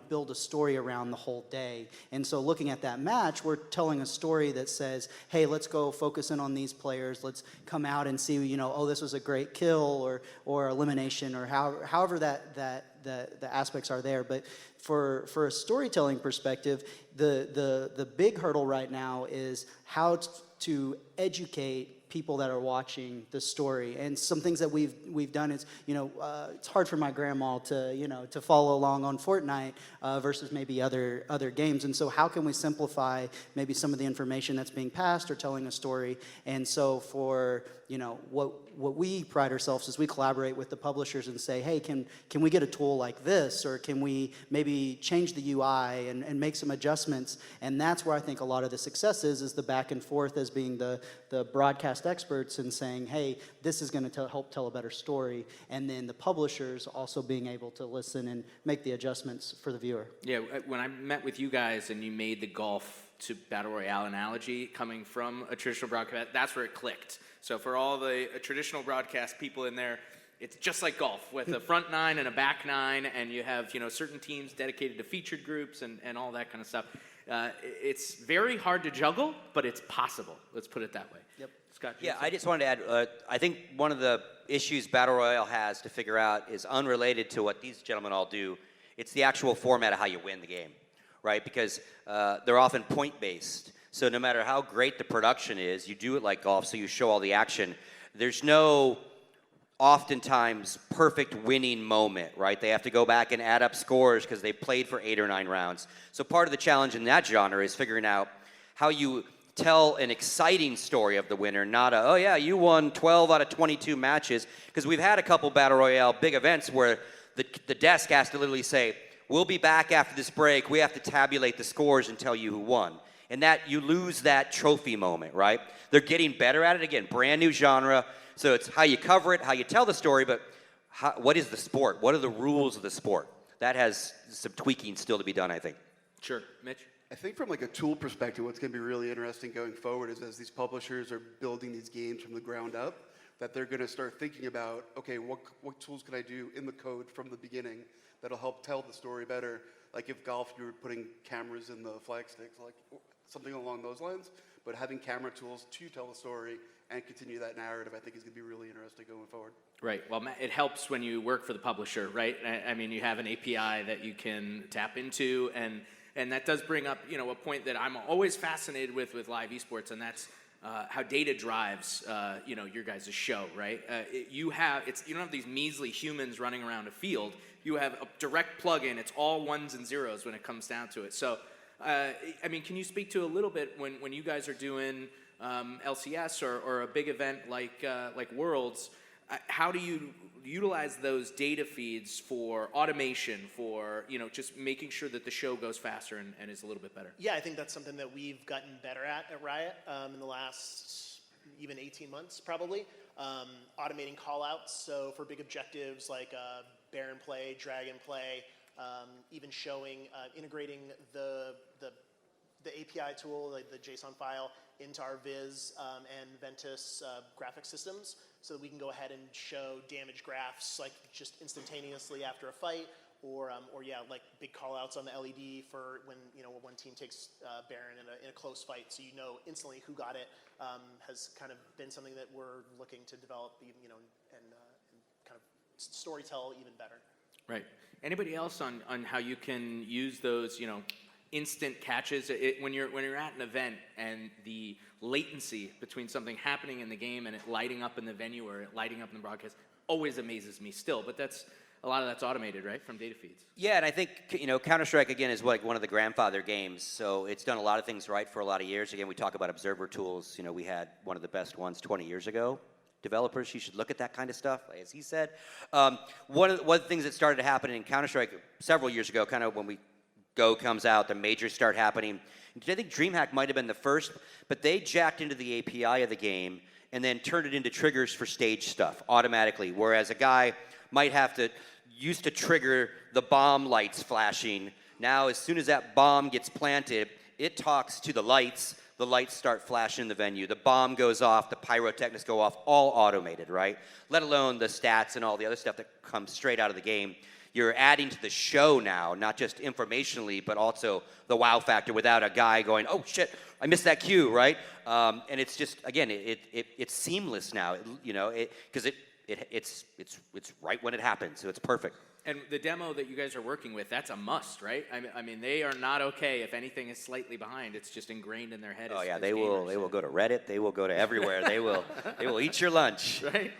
build a story around the whole day. And so looking at that match, we're telling a story that says, hey, let's go focus in on these players, let's come out and see, oh, this was a great kill or elimination, or however the aspects are there. But for a storytelling perspective, the big hurdle right now is how to educate people that are watching the story. And some things that we've done is, it's hard for my grandma to follow along on Fortnite versus maybe other games. And so how can we simplify maybe some of the information that's being passed or telling a story? And so for what we pride ourselves is we collaborate with the publishers and say, hey, can we get a tool like this, or can we maybe change the UI and make some adjustments? And that's where I think a lot of the success is the back and forth as being the broadcast experts and saying, hey, this is going to help tell a better story, and then the publishers also being able to listen and make the adjustments for the viewer. Yeah, when I met with you guys and you made the golf to Battle Royale analogy coming from a traditional broadcast, that's where it clicked. So for all the traditional broadcast people in there, it's just like golf with a front nine and a back nine, and you have certain teams dedicated to featured groups and all that kind of stuff. It's very hard to juggle, but it's possible. Let's put it that way. Yep. Scott. Yeah, I just wanted to add, I think one of the issues Battle Royale has to figure out is unrelated to what these gentlemen all do. It's the actual format of how you win the game, right? Because they're often point-based. So no matter how great the production is, you do it like golf, so you show all the action. There's no oftentimes perfect winning moment, right? They have to go back and add up scores because they played for 8 or 9 rounds. So part of the challenge in that genre is figuring out how you tell an exciting story of the winner, not a, oh yeah, you won 12 out of 22 matches. Because we've had a couple Battle Royale big events where the desk has to literally say, we'll be back after this break. We have to tabulate the scores and tell you who won. And that you lose that trophy moment, right? They're getting better at it. Again, brand new genre. So it's how you cover it, how you tell the story, but what is the sport? What are the rules of the sport? That has some tweaking still to be done, I think. Sure. Mitch? I think from like a tool perspective, what's going to be really interesting going forward is as these publishers are building these games from the ground up, that they're going to start thinking about, okay, what tools can I do in the code from the beginning that'll help tell the story better? Like if golf, you were putting cameras in the flag sticks, like something along those lines. But having camera tools to tell the story and continue that narrative, I think is going to be really interesting going forward. Right. Well, it helps when you work for the publisher, right? I mean, you have an API that you can tap into, and that does bring up, a point that I'm always fascinated with live esports, and that's how data drives, your guys' show, right? You don't have these measly humans running around a field. You have a direct plug-in. It's all ones and zeros when it comes down to it. So, can you speak to a little bit when you guys are doing LCS or a big event like Worlds? How do you utilize those data feeds for automation, for just making sure that the show goes faster and is a little bit better? Yeah, I think that's something that we've gotten better at Riot in the last even 18 months, probably. Automating callouts, so for big objectives like Baron play, Dragon play, even showing, integrating the API tool, like the JSON file, into our Viz and Ventus graphic systems, so that we can go ahead and show damage graphs like just instantaneously after a fight, or like big callouts on the LED for when one team takes Baron in a close fight, so instantly who got it. Has kind of been something that we're looking to develop, and kind of storytell even better. Right. Anybody else on how you can use those, instant catches when you're at an event and the latency between something happening in the game and it lighting up in the venue or it lighting up in the broadcast always amazes me still. But a lot of that's automated, right, from data feeds. Yeah, and I think Counter-Strike again is like one of the grandfather games, so it's done a lot of things right for a lot of years. Again, we talk about observer tools. We had one of the best ones 20 years ago. Developers, you should look at that kind of stuff, as he said. One of the things that started to happen in Counter-Strike several years ago, kind of when Go comes out, the majors start happening. I think DreamHack might have been the first, but they jacked into the API of the game and then turned it into triggers for stage stuff automatically, whereas a guy might used to trigger the bomb lights flashing. Now, as soon as that bomb gets planted, it talks to the lights start flashing in the venue, the bomb goes off, the pyrotechnics go off, all automated, right? Let alone the stats and all the other stuff that comes straight out of the game. You're adding to the show now, not just informationally, but also the wow factor without a guy going, oh shit, I missed that cue, right? And it's just, again, it's seamless now, because it's right when it happens, so it's perfect. And the demo that you guys are working with, that's a must, right? I mean, they are not okay if anything is slightly behind. It's just ingrained in their head. Oh yeah, they will go to Reddit. They will go to everywhere. they will eat your lunch. Right.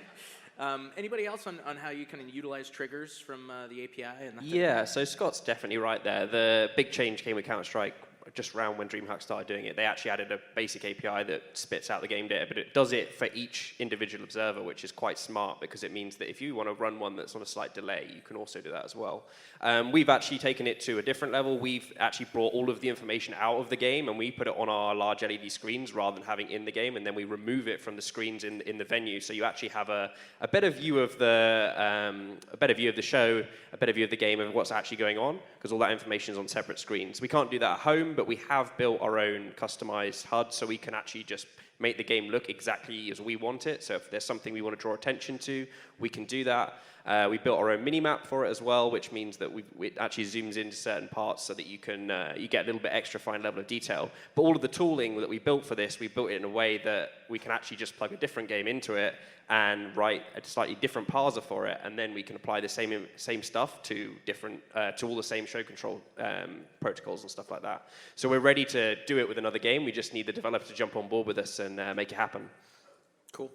Anybody else on how you can utilize triggers from the API? Yeah, so Scott's definitely right there. The big change came with Counter-Strike just around when DreamHack started doing it. They actually added a basic API that spits out the game data, but it does it for each individual observer, which is quite smart because it means that if you want to run one that's on a slight delay, you can also do that as well. We've actually taken it to a different level. We've actually brought all of the information out of the game and we put it on our large LED screens rather than having in the game, and then we remove it from the screens in the venue, so you actually have a better view of the show, a better view of the game, of what's actually going on, because all that information is on separate screens. We can't do that at home, but we have built our own customized HUD, so we can actually just make the game look exactly as we want it. So if there's something we want to draw attention to, we can do that. We built our own mini-map for it as well, which means that it actually zooms into certain parts so that you can you get a little bit extra fine level of detail. But all of the tooling that we built for this, we built it in a way that we can actually just plug a different game into it and write a slightly different parser for it, and then we can apply the same stuff to different to all the same show control protocols and stuff like that. So we're ready to do it with another game. We just need the developer to jump on board with us and make it happen. Cool.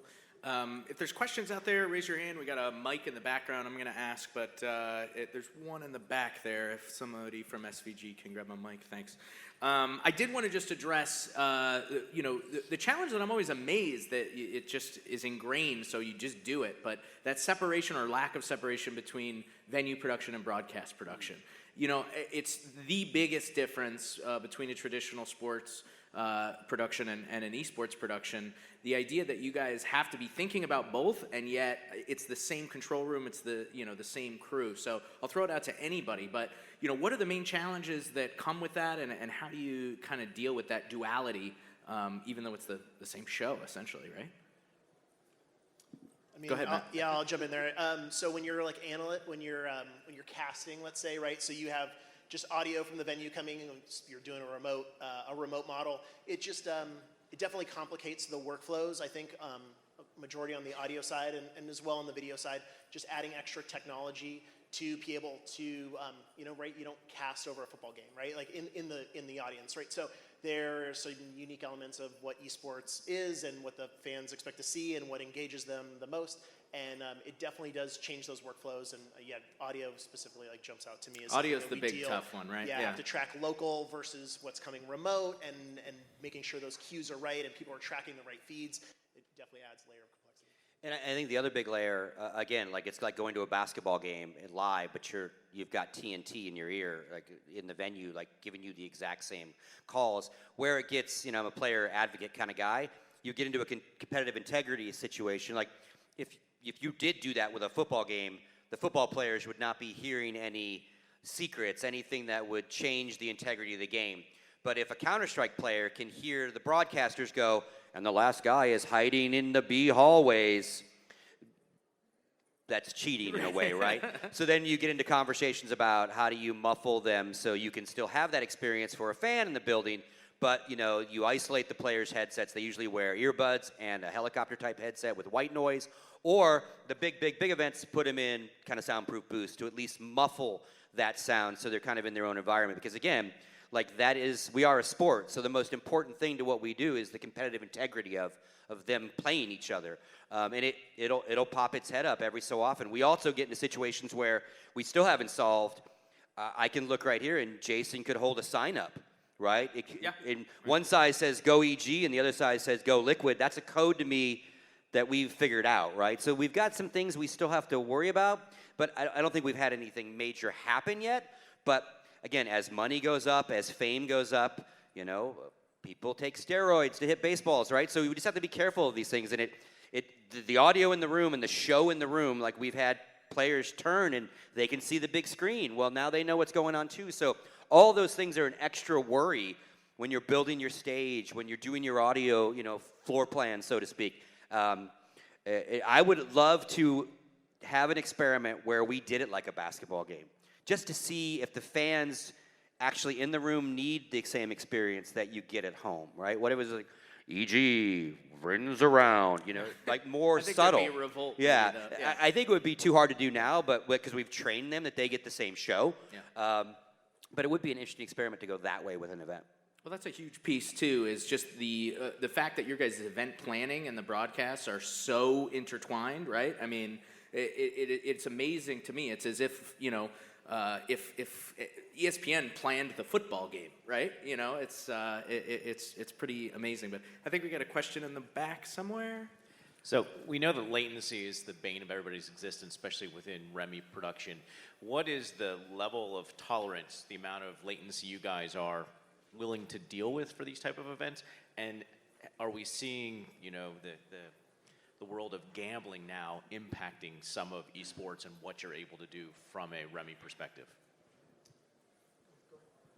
If there's questions out there, raise your hand. We got a mic in the background I'm going to ask, but there's one in the back there. If somebody from SVG can grab my mic, thanks. I did want to just address, the challenge that I'm always amazed that it just is ingrained, so you just do it, but that separation or lack of separation between venue production and broadcast production. It's the biggest difference between a traditional sports production and an esports production. The idea that you guys have to be thinking about both, and yet it's the same control room, it's the same crew. So I'll throw it out to anybody, but what are the main challenges that come with that, and how do you kind of deal with that duality, even though it's the same show essentially, right? I mean, Go ahead, Matt. I'll jump in there. So when you're like when you're casting, let's say, right? So you have just audio from the venue coming, and you're doing a remote model. It just it definitely complicates the workflows. I think majority on the audio side and as well on the video side, just adding extra technology to be able to right, you don't cast over a football game, right? Like in the audience, right? So there are some unique elements of what esports is and what the fans expect to see and what engages them the most. And it definitely does change those workflows. And audio specifically jumps out to me as Audio's the big tough one, right? Yeah, have to track local versus what's coming remote, and making sure those cues are right and people are tracking the right feeds. It definitely adds a layer of complexity. And I think the other big layer, again, it's like going to a basketball game live, but you've got TNT in your ear, like in the venue, like giving you the exact same calls. Where it gets, I'm a player advocate kind of guy. You get into a competitive integrity situation. Like if you did do that with a football game, the football players would not be hearing any secrets, anything that would change the integrity of the game. But if a Counter-Strike player can hear the broadcasters go, and the last guy is hiding in the B hallways, that's cheating in a way, right? So then you get into conversations about how do you muffle them so you can still have that experience for a fan in the building, but you isolate the players' headsets. They usually wear earbuds and a helicopter-type headset with white noise, or the big events put them in kind of soundproof booths to at least muffle that sound so they're kind of in their own environment. Because again, we are a sport, so the most important thing to what we do is the competitive integrity of them playing each other. And it'll pop its head up every so often. We also get into situations where we still haven't solved. I can look right here, and Jason could hold a sign up, right? And one side says go EG, and the other side says go liquid. That's a code to me that we've figured out, right? So we've got some things we still have to worry about, but I don't think we've had anything major happen yet. But again, as money goes up, as fame goes up, people take steroids to hit baseballs, right? So we just have to be careful of these things. And the audio in the room and the show in the room, like we've had players turn and they can see the big screen. Well, now they know what's going on too. So all those things are an extra worry when you're building your stage, when you're doing your audio, floor plan, so to speak. I would love to have an experiment where we did it like a basketball game, just to see if the fans actually in the room need the same experience that you get at home, right? What it was like, EG, rings around, like more subtle. There'd be a revolt. Yeah, I think it would be too hard to do now, but because we've trained them that they get the same show. Yeah. But it would be an interesting experiment to go that way with an event. Well, that's a huge piece too. Is just the fact that your guys' event planning and the broadcasts are so intertwined, right? I mean, it's amazing to me. It's as if if ESPN planned the football game, right? It's pretty amazing. But I think we got a question in the back somewhere. So we know that latency is the bane of everybody's existence, especially within REMI production. What is the level of tolerance, the amount of latency you guys are willing to deal with for these type of events? And are we seeing, the world of gambling now impacting some of esports and what you're able to do from a REMI perspective?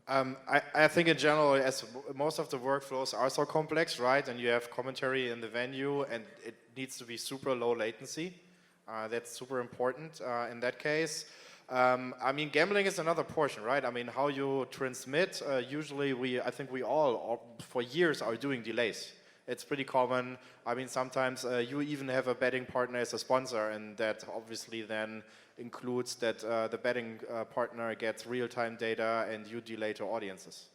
I think in general, as most of the workflows are so complex, right? And you have commentary in the venue, and it needs to be super low latency. That's super important in that case. I mean, gambling is another portion, right? I mean, how you transmit, usually I think we all, for years, are doing delays. It's pretty common. I mean, sometimes you even have a betting partner as a sponsor, and that obviously then includes that the betting partner gets real-time data and you delay to audiences.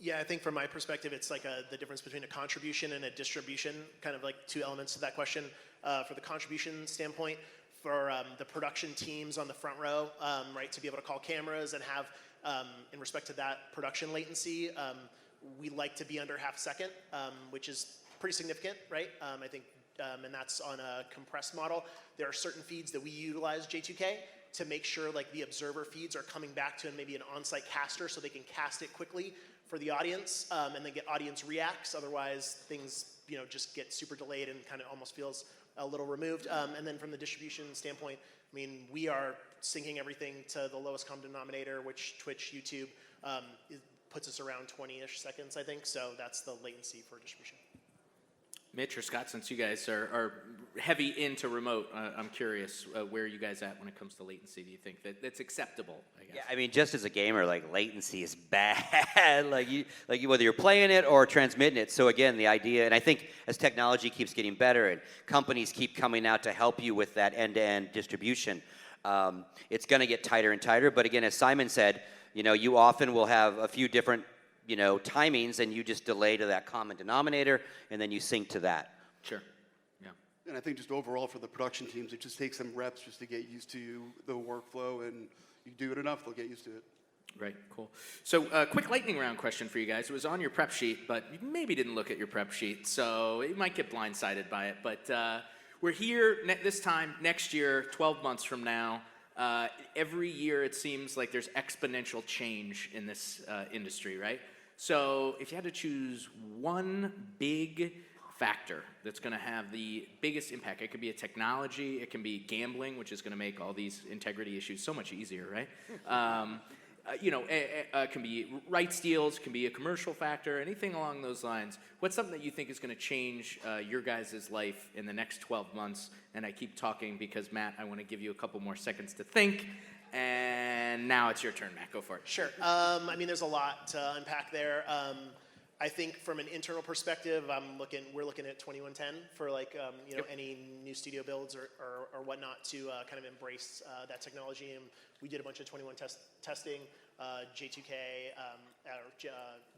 Yeah, I think from my perspective, it's like the difference between a contribution and a distribution, kind of like two elements to that question. For the contribution standpoint, for the production teams on the front row, right, to be able to call cameras and have, in respect to that production latency, we like to be under half a second, which is pretty significant, right? I think, and that's on a compressed model. There are certain feeds that we utilize J2K to make sure like the observer feeds are coming back to maybe an on-site caster so they can cast it quickly for the audience and then get audience reacts. Otherwise, things just get super delayed and kind of almost feels a little removed. And then from the distribution standpoint, I mean, we are syncing everything to the lowest common denominator, which Twitch, YouTube, puts us around 20-ish seconds, I think. So that's the latency for distribution. Mitch or Scott, since you guys are heavy into remote, I'm curious where are you guys at when it comes to latency? Do you think that's acceptable, I guess? Yeah, I mean, just as a gamer, like latency is bad. like you whether you're playing it or transmitting it. So again, the idea, and I think as technology keeps getting better and companies keep coming out to help you with that end-to-end distribution, it's going to get tighter and tighter. But again, as Simon said, you often will have a few different timings, and you just delay to that common denominator, and then you sync to that. Sure. Yeah. And I think just overall for the production teams, it just takes some reps just to get used to the workflow, and you do it enough, they'll get used to it. Right, cool. So quick lightning round question for you guys. It was on your prep sheet, but you maybe didn't look at your prep sheet, so you might get blindsided by it. But we're here this time next year, 12 months from now. Every year it seems like there's exponential change in this industry, right? So if you had to choose one big factor that's going to have the biggest impact, it could be a technology, it can be gambling, which is going to make all these integrity issues so much easier, right? It can be rights deals, can be a commercial factor, anything along those lines. What's something that you think is going to change your guys' life in the next 12 months? And I keep talking because, Matt, I want to give you a couple more seconds to think. And now it's your turn, Matt. Go for it. Sure. I mean, there's a lot to unpack there. I think from an internal perspective, we're looking at 2110 for any new studio builds or whatnot to kind of embrace that technology. And we did a bunch of 21 testing, J2K,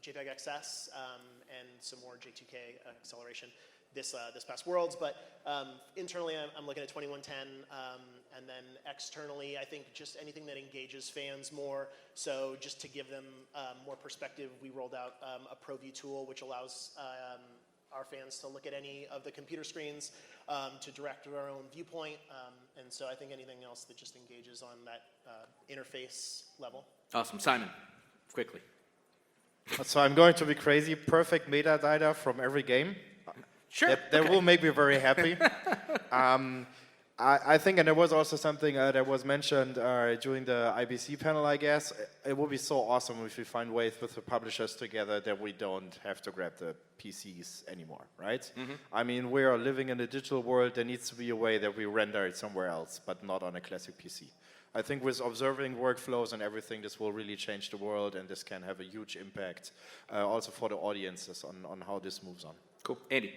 JPEG XS, and some more J2K acceleration this past Worlds. But internally, I'm looking at 2110, and then externally, I think just anything that engages fans more. So just to give them more perspective, we rolled out a ProView tool, which allows our fans to look at any of the computer screens to direct our own viewpoint. And so I think anything else that just engages on that interface level. Awesome. Simon, quickly. So I'm going to be crazy. Perfect metadata from every game. Sure. That will make me very happy. I think, and there was also something that was mentioned during the IBC panel, I guess. It would be so awesome if we find ways with the publishers together that we don't have to grab the PCs anymore, right? Mm-hmm. I mean, we are living in a digital world. There needs to be a way that we render it somewhere else, but not on a classic PC. I think with observing workflows and everything, this will really change the world, and this can have a huge impact also for the audiences on how this moves on. Cool. Andy.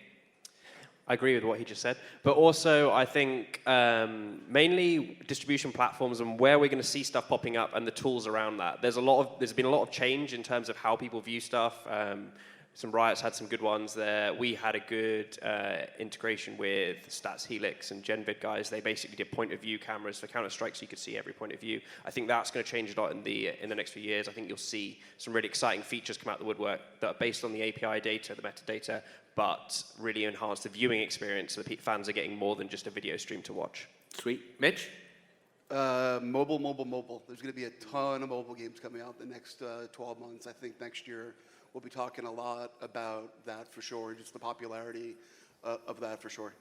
I agree with what he just said, but also I think mainly distribution platforms and where we're going to see stuff popping up and the tools around that. There's been a lot of change in terms of how people view stuff. Some Riots had some good ones there. We had a good integration with Stats Helix and GenVid guys. They basically did point of view cameras for Counter-Strike, so you could see every point of view. I think that's going to change a lot in the next few years. I think you'll see some really exciting features come out of the woodwork that are based on the API data, the metadata, but really enhance the viewing experience so that fans are getting more than just a video stream to watch. Sweet. Mitch? Mobile. There's going to be a ton of mobile games coming out the next 12 months. I think next year we'll be talking a lot about that for sure, just the popularity of that for sure.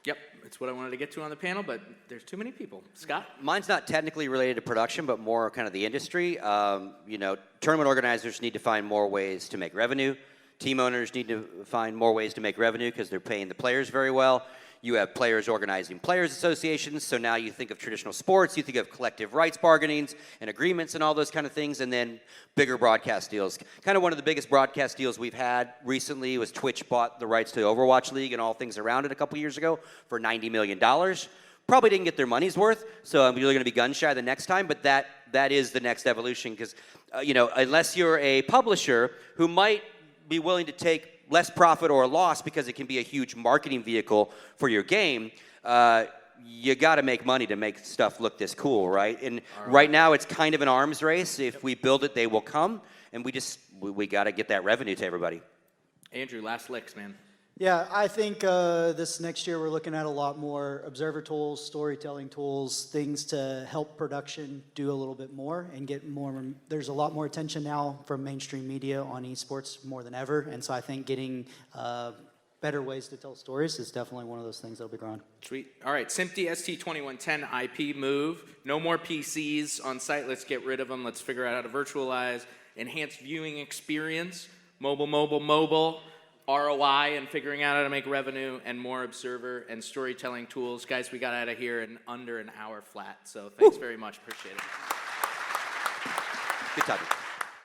Yep, it's what I wanted to get to on the panel, but there's too many people. Scott? Mine's not technically related to production, but more kind of the industry. Tournament organizers need to find more ways to make revenue. Team owners need to find more ways to make revenue because they're paying the players very well. You have players organizing players associations, so now you think of traditional sports, you think of collective rights bargainings and agreements and all those kind of things, and then bigger broadcast deals. Kind of one of the biggest broadcast deals we've had recently was Twitch bought the rights to Overwatch League and all things around it a couple years ago for $90 million. Probably didn't get their money's worth, so I'm really going to be gun shy the next time, but that is the next evolution because, unless you're a publisher who might be willing to take less profit or loss because it can be a huge marketing vehicle for your game, you got to make money to make stuff look this cool, right? And right now it's kind of an arms race. If we build it, they will come, and we got to get that revenue to everybody. Andrew, last licks, man. Yeah, I think this next year we're looking at a lot more observer tools, storytelling tools, things to help production do a little bit more and get more. There's a lot more attention now from mainstream media on esports more than ever, and so I think getting better ways to tell stories is definitely one of those things that'll be growing. Sweet. All right, SMPTE ST2110 IP move. No more PCs on site. Let's get rid of them. Let's figure out how to virtualize, enhance viewing experience, mobile. ROI and figuring out how to make revenue, and more observer and storytelling tools. Guys, we got out of here in under an hour flat, so thanks very much. Appreciate it. Good talking.